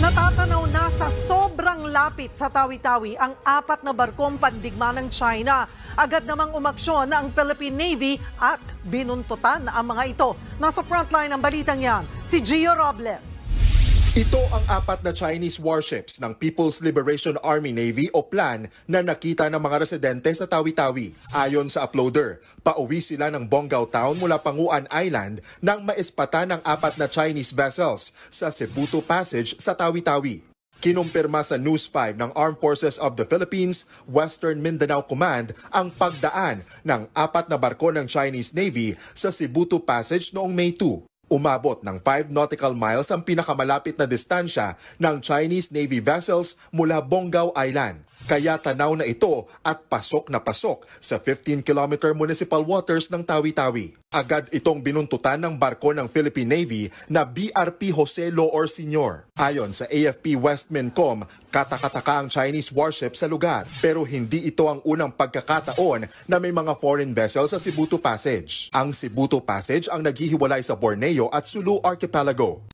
Natatanaw na sa sobrang lapit sa Tawi-Tawi ang 4 na barkong pandigma ng China. Agad namang umaksyon ang Philippine Navy at binuntutan ang mga ito. Nasa frontline ng balitang yan, si Gio Robles. Ito ang 4 na Chinese warships ng People's Liberation Army Navy o PLAN na nakita ng mga residente sa Tawi-Tawi. Ayon sa uploader, pauwi sila ng Bonggao Town mula Panguan Island nang maispatan ng 4 na Chinese vessels sa Cebuto Passage sa Tawi-Tawi. Kinumpirma sa News 5 ng Armed Forces of the Philippines, Western Mindanao Command ang pagdaan ng 4 na barko ng Chinese Navy sa Cebuto Passage noong May 2. Umabot ng 5 nautical miles ang pinakamalapit na distansya ng Chinese Navy vessels mula Bonggao Island. Kaya tanaw na ito at pasok na pasok sa 15-kilometer municipal waters ng Tawi-Tawi. Agad itong binuntutan ng barko ng Philippine Navy na BRP Jose Loor Sr. Ayon sa AFP West Mincom, katakataka ang Chinese warship sa lugar. Pero hindi ito ang unang pagkakataon na may mga foreign vessels sa Cebuto Passage. Ang Cebuto Passage ang naghihiwalay sa Borneo at Sulu Archipelago.